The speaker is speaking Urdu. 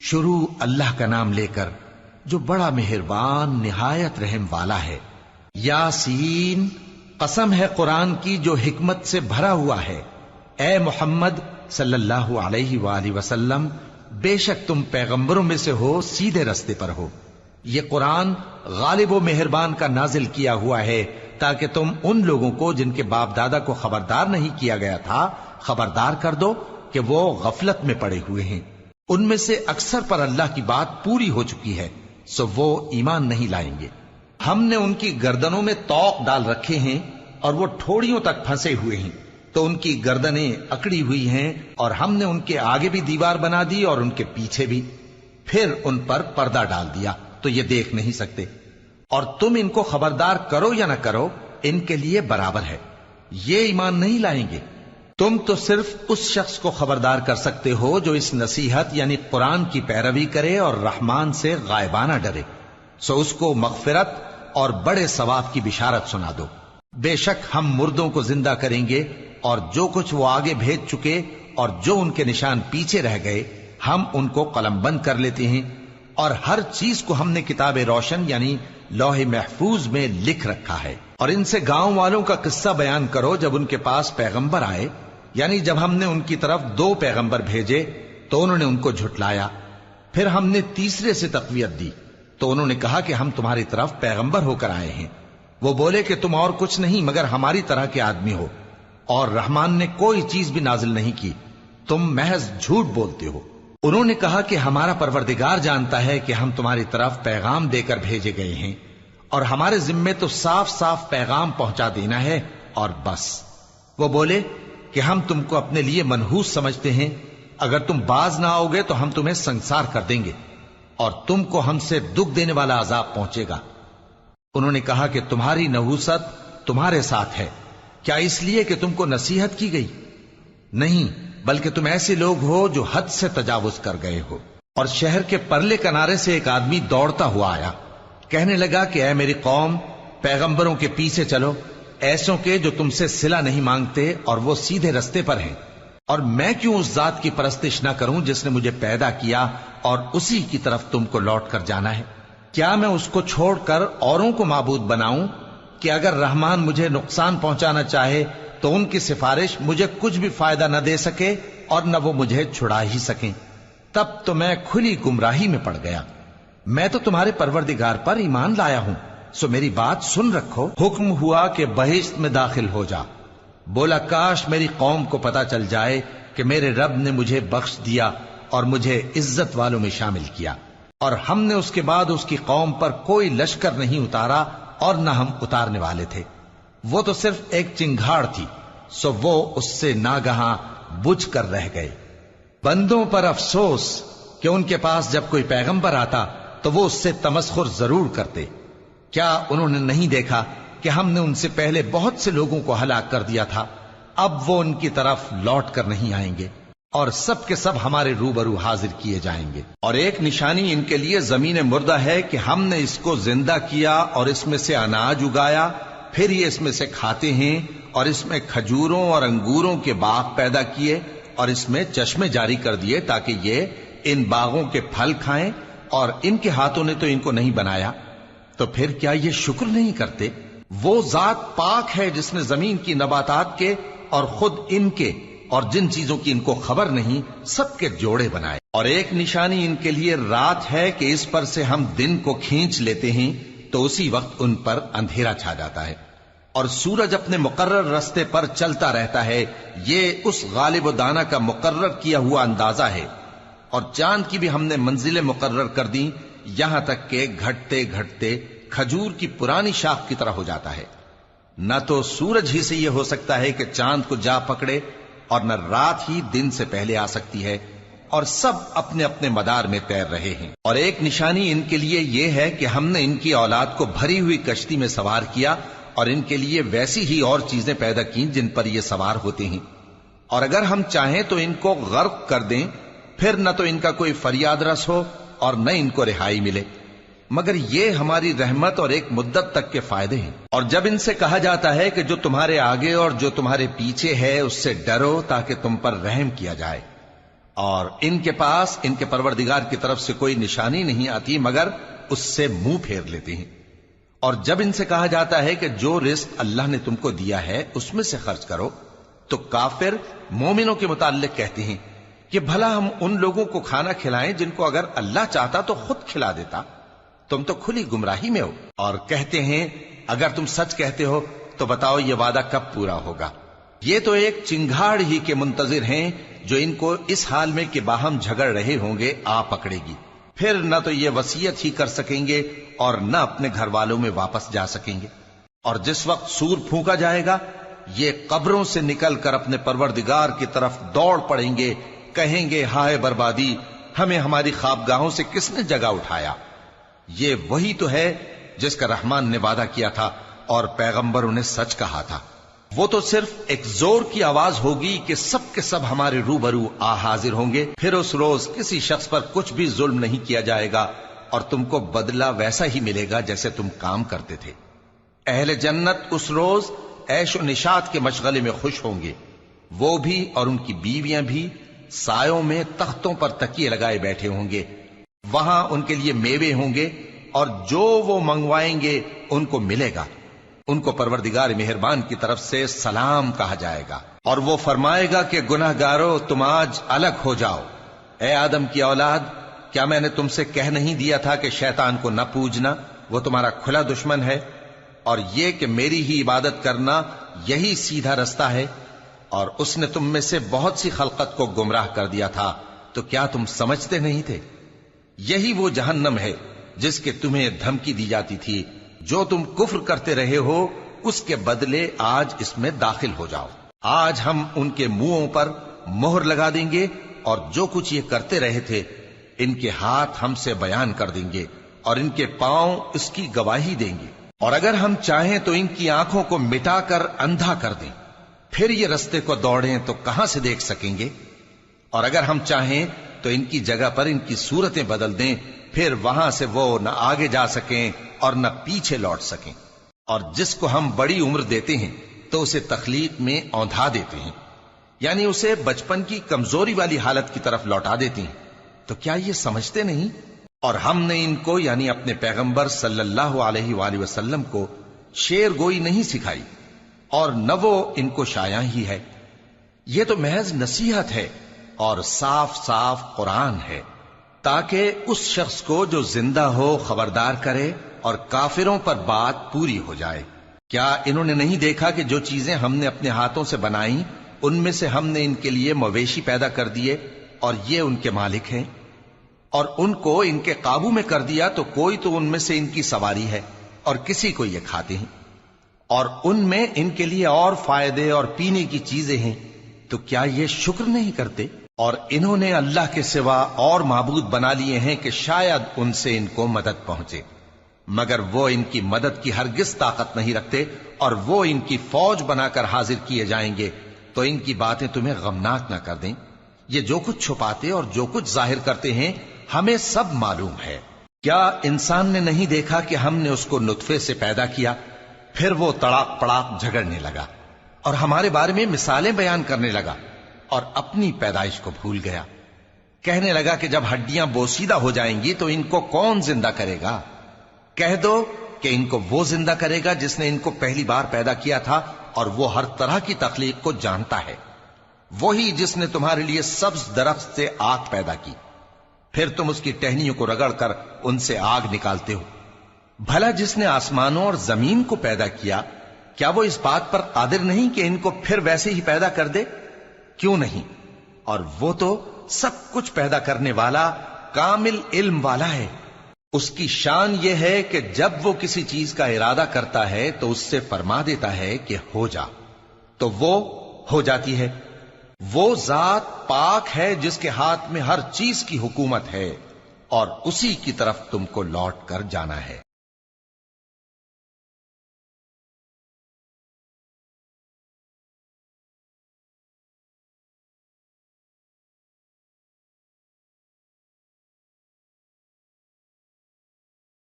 شروع اللہ کا نام لے کر جو بڑا مہربان نہایت رحم والا ہے۔ یاسین، قسم ہے قرآن کی جو حکمت سے بھرا ہوا ہے۔ اے محمد صلی اللہ علیہ وآلہ وسلم، بے شک تم پیغمبروں میں سے ہو، سیدھے رستے پر ہو۔ یہ قرآن غالب و مہربان کا نازل کیا ہوا ہے تاکہ تم ان لوگوں کو جن کے باپ دادا کو خبردار نہیں کیا گیا تھا خبردار کر دو کہ وہ غفلت میں پڑے ہوئے ہیں۔ ان میں سے اکثر پر اللہ کی بات پوری ہو چکی ہے، سو وہ ایمان نہیں لائیں گے۔ ہم نے ان کی گردنوں میں طوق ڈال رکھے ہیں اور وہ ٹھوڑیوں تک پھنسے ہوئے ہیں، تو ان کی گردنیں اکڑی ہوئی ہیں، اور ہم نے ان کے آگے بھی دیوار بنا دی اور ان کے پیچھے بھی، پھر ان پر پردہ ڈال دیا تو یہ دیکھ نہیں سکتے۔ اور تم ان کو خبردار کرو یا نہ کرو، ان کے لیے برابر ہے، یہ ایمان نہیں لائیں گے۔ تم تو صرف اس شخص کو خبردار کر سکتے ہو جو اس نصیحت یعنی قرآن کی پیروی کرے اور رحمان سے غائبانہ ڈرے، سو اس کو مغفرت اور بڑے ثواب کی بشارت سنا دو۔ بے شک ہم مردوں کو زندہ کریں گے، اور جو کچھ وہ آگے بھیج چکے اور جو ان کے نشان پیچھے رہ گئے ہم ان کو قلم بند کر لیتے ہیں، اور ہر چیز کو ہم نے کتاب روشن یعنی لوح محفوظ میں لکھ رکھا ہے۔ اور ان سے گاؤں والوں کا قصہ بیان کرو جب ان کے پاس پیغمبر آئے، یعنی جب ہم نے ان کی طرف 2 پیغمبر بھیجے تو انہوں نے ان کو جھٹلایا، پھر ہم نے تیسرے سے تقویت دی تو انہوں نے کہا کہ ہم تمہاری طرف پیغمبر ہو کر آئے ہیں۔ وہ بولے کہ تم اور کچھ نہیں مگر ہماری طرح کے آدمی ہو، اور رحمان نے کوئی چیز بھی نازل نہیں کی، تم محض جھوٹ بولتے ہو۔ انہوں نے کہا کہ ہمارا پروردگار جانتا ہے کہ ہم تمہاری طرف پیغام دے کر بھیجے گئے ہیں، اور ہمارے ذمے تو صاف صاف پیغام پہنچا دینا ہے اور بس۔ وہ بولے کہ ہم تم کو اپنے لیے منحوس سمجھتے ہیں، اگر تم باز نہ آؤ گے تو ہم تمہیں سنسار کر دیں گے، اور تم کو ہم سے دکھ دینے والا عذاب پہنچے گا۔ انہوں نے کہا کہ تمہاری نحوست تمہارے ساتھ ہے، کیا اس لیے کہ تم کو نصیحت کی گئی؟ نہیں، بلکہ تم ایسے لوگ ہو جو حد سے تجاوز کر گئے ہو۔ اور شہر کے پرلے کنارے سے ایک آدمی دوڑتا ہوا آیا، کہنے لگا کہ اے میری قوم، پیغمبروں کے پیچھے چلو، ایسوں کے جو تم سے صلہ نہیں مانگتے اور وہ سیدھے رستے پر ہیں۔ اور میں کیوں اس ذات کی پرستش نہ کروں جس نے مجھے پیدا کیا اور اسی کی طرف تم کو لوٹ کر جانا ہے؟ کیا میں اس کو چھوڑ کر اوروں کو معبود بناؤں کہ اگر رحمان مجھے نقصان پہنچانا چاہے تو ان کی سفارش مجھے کچھ بھی فائدہ نہ دے سکے اور نہ وہ مجھے چھڑا ہی سکیں؟ تب تو میں کھلی گمراہی میں پڑ گیا۔ میں تو تمہارے پروردگار پر ایمان لایا ہوں، سو میری بات سن رکھو۔ حکم ہوا کہ بہشت میں داخل ہو جا۔ بولا کاش میری قوم کو پتا چل جائے کہ میرے رب نے مجھے بخش دیا اور مجھے عزت والوں میں شامل کیا، اور ہم نے اس کے بعد اس کی قوم پر کوئی لشکر نہیں اتارا اور نہ ہم اتارنے والے تھے۔ وہ تو صرف ایک چنگھاڑ تھی، سو وہ اس سے ناگہاں بجھ کر رہ گئے۔ بندوں پر افسوس کہ ان کے پاس جب کوئی پیغمبر آتا تو وہ اس سے تمسخر ضرور کرتے۔ کیا انہوں نے نہیں دیکھا کہ ہم نے ان سے پہلے بہت سے لوگوں کو ہلاک کر دیا تھا؟ اب وہ ان کی طرف لوٹ کر نہیں آئیں گے، اور سب کے سب ہمارے روبرو حاضر کیے جائیں گے۔ اور ایک نشانی ان کے لیے زمین مردہ ہے کہ ہم نے اس کو زندہ کیا اور اس میں سے اناج اگایا، پھر یہ اس میں سے کھاتے ہیں، اور اس میں کھجوروں اور انگوروں کے باغ پیدا کیے اور اس میں چشمے جاری کر دیے تاکہ یہ ان باغوں کے پھل کھائیں، اور ان کے ہاتھوں نے تو ان کو نہیں بنایا، تو پھر کیا یہ شکر نہیں کرتے؟ وہ ذات پاک ہے جس نے زمین کی نباتات کے اور خود ان کے اور جن چیزوں کی ان کو خبر نہیں سب کے جوڑے بنائے۔ اور ایک نشانی ان کے لیے رات ہے کہ اس پر سے ہم دن کو کھینچ لیتے ہیں تو اسی وقت ان پر اندھیرا چھا جاتا ہے، اور سورج اپنے مقرر رستے پر چلتا رہتا ہے۔ یہ اس غالب و دانا کا مقرر کیا ہوا اندازہ ہے۔ اور چاند کی بھی ہم نے منزلیں مقرر کر دی، یہاں تک کہ گھٹتے گھٹتے کھجور کی پرانی شاخ کی طرح ہو جاتا ہے۔ نہ تو سورج ہی سے یہ ہو سکتا ہے کہ چاند کو جا پکڑے، اور نہ رات ہی دن سے پہلے آ سکتی ہے، اور سب اپنے اپنے مدار میں تیر رہے ہیں۔ اور ایک نشانی ان کے لیے یہ ہے کہ ہم نے ان کی اولاد کو بھری ہوئی کشتی میں سوار کیا، اور ان کے لیے ویسی ہی اور چیزیں پیدا کی جن پر یہ سوار ہوتے ہیں، اور اگر ہم چاہیں تو ان کو غرق کر دیں، پھر نہ تو ان کا کوئی فریاد رس ہو اور نہ ان کو رہائی ملے، مگر یہ ہماری رحمت اور ایک مدت تک کے فائدے ہیں۔ اور جب ان سے کہا جاتا ہے کہ جو تمہارے آگے اور جو تمہارے پیچھے ہے اس سے ڈرو تاکہ تم پر رحم کیا جائے، اور ان کے پاس ان کے پروردگار کی طرف سے کوئی نشانی نہیں آتی مگر اس سے منہ پھیر لیتے ہیں۔ اور جب ان سے کہا جاتا ہے کہ جو رزق اللہ نے تم کو دیا ہے اس میں سے خرچ کرو، تو کافر مومنوں کے متعلق کہتے ہیں کہ بھلا ہم ان لوگوں کو کھانا کھلائیں جن کو اگر اللہ چاہتا تو خود کھلا دیتا، تم تو کھلی گمراہی میں ہو۔ اور کہتے ہیں اگر تم سچ کہتے ہو تو بتاؤ یہ وعدہ کب پورا ہوگا؟ یہ تو ایک چنگھاڑ ہی کے منتظر ہیں جو ان کو اس حال میں کہ باہم جھگڑ رہے ہوں گے آ پکڑے گی، پھر نہ تو یہ وصیت ہی کر سکیں گے اور نہ اپنے گھر والوں میں واپس جا سکیں گے۔ اور جس وقت سور پھونکا جائے گا یہ قبروں سے نکل کر اپنے پروردگار کی طرف دوڑ پڑیں گے، کہیں گے ہائے بربادی، ہمیں ہماری خوابگاہوں سے کس نے جگہ اٹھایا۔ یہ وہی تو ہے جس کا رحمان نے وعدہ کیا تھا اور پیغمبروں نے سچ کہا تھا۔ وہ تو صرف ایک زور کی آواز ہوگی کہ سب کے سب ہمارے روبرو آ حاضر ہوں گے، پھر اس روز کسی شخص پر کچھ بھی ظلم نہیں کیا جائے گا اور تم کو بدلہ ویسا ہی ملے گا جیسے تم کام کرتے تھے۔ اہل جنت اس روز عیش و نشاط کے مشغلے میں خوش ہوں گے، وہ بھی اور ان کی بیویاں بھی سایوں میں تختوں پر تکیے لگائے بیٹھے ہوں گے، وہاں ان کے لیے میوے ہوں گے اور جو وہ منگوائیں گے ان کو ملے گا۔ ان کو پروردگار مہربان کی طرف سے سلام کہا جائے گا، اور وہ فرمائے گا کہ گناہ گارو تم آج الگ ہو جاؤ۔ اے آدم کی اولاد، کیا میں نے تم سے کہہ نہیں دیا تھا کہ شیطان کو نہ پوجنا، وہ تمہارا کھلا دشمن ہے، اور یہ کہ میری ہی عبادت کرنا یہی سیدھا رستہ ہے؟ اور اس نے تم میں سے بہت سی خلقت کو گمراہ کر دیا تھا، تو کیا تم سمجھتے نہیں تھے؟ یہی وہ جہنم ہے جس کے تمہیں دھمکی دی جاتی تھی، جو تم کفر کرتے رہے ہو اس کے بدلے آج اس میں داخل ہو جاؤ۔ آج ہم ان کے منہوں پر مہر لگا دیں گے اور جو کچھ یہ کرتے رہے تھے ان کے ہاتھ ہم سے بیان کر دیں گے اور ان کے پاؤں اس کی گواہی دیں گے، اور اگر ہم چاہیں تو ان کی آنکھوں کو مٹا کر اندھا کر دیں، پھر یہ رستے کو دوڑیں تو کہاں سے دیکھ سکیں گے؟ اور اگر ہم چاہیں تو ان کی جگہ پر ان کی صورتیں بدل دیں، پھر وہاں سے وہ نہ آگے جا سکیں اور نہ پیچھے لوٹ سکیں۔ اور جس کو ہم بڑی عمر دیتے ہیں تو اسے تخلیق میں اوندھا دیتے ہیں، یعنی اسے بچپن کی کمزوری والی حالت کی طرف لوٹا دیتے ہیں۔ تو کیا یہ سمجھتے نہیں؟ اور ہم نے ان کو یعنی اپنے پیغمبر صلی اللہ علیہ وآلہ وسلم کو شعر گوئی نہیں سکھائی، اور نہ وہ ان کو شایع ہی ہے، یہ تو محض نصیحت ہے اور صاف صاف قرآن ہے، تاکہ اس شخص کو جو زندہ ہو خبردار کرے اور کافروں پر بات پوری ہو جائے۔ کیا انہوں نے نہیں دیکھا کہ جو چیزیں ہم نے اپنے ہاتھوں سے بنائیں ان میں سے ہم نے ان کے لیے مویشی پیدا کر دیے اور یہ ان کے مالک ہیں، اور ان کو ان کے قابو میں کر دیا تو کوئی تو ان میں سے ان کی سواری ہے اور کسی کو یہ کھاتے ہیں، اور ان میں ان کے لیے اور فائدے اور پینے کی چیزیں ہیں، تو کیا یہ شکر نہیں کرتے؟ اور انہوں نے اللہ کے سوا اور معبود بنا لیے ہیں کہ شاید ان سے ان کو مدد پہنچے، مگر وہ ان کی مدد کی ہرگز طاقت نہیں رکھتے، اور وہ ان کی فوج بنا کر حاضر کیے جائیں گے تو ان کی باتیں تمہیں غمناک نہ کر دیں۔ یہ جو کچھ چھپاتے اور جو کچھ ظاہر کرتے ہیں ہمیں سب معلوم ہے۔ کیا انسان نے نہیں دیکھا کہ ہم نے اس کو نطفے سے پیدا کیا، پھر وہ تڑاک پڑاک جھگڑنے لگا اور ہمارے بارے میں مثالیں بیان کرنے لگا اور اپنی پیدائش کو بھول گیا، کہنے لگا کہ جب ہڈیاں بوسیدہ ہو جائیں گی تو ان کو کون زندہ کرے گا؟ کہہ دو کہ ان کو وہ زندہ کرے گا جس نے ان کو پہلی بار پیدا کیا تھا، اور وہ ہر طرح کی تخلیق کو جانتا ہے، وہی جس نے تمہارے لیے سبز درخت سے آگ پیدا کی، پھر تم اس کی ٹہنیوں کو رگڑ کر ان سے آگ نکالتے ہو۔ بھلا جس نے آسمانوں اور زمین کو پیدا کیا، کیا وہ اس بات پر قادر نہیں کہ ان کو پھر ویسے ہی پیدا کر دے؟ کیوں نہیں؟ اور وہ تو سب کچھ پیدا کرنے والا کامل علم والا ہے۔ اس کی شان یہ ہے کہ جب وہ کسی چیز کا ارادہ کرتا ہے تو اس سے فرما دیتا ہے کہ ہو جا، تو وہ ہو جاتی ہے۔ وہ ذات پاک ہے جس کے ہاتھ میں ہر چیز کی حکومت ہے، اور اسی کی طرف تم کو لوٹ کر جانا ہے۔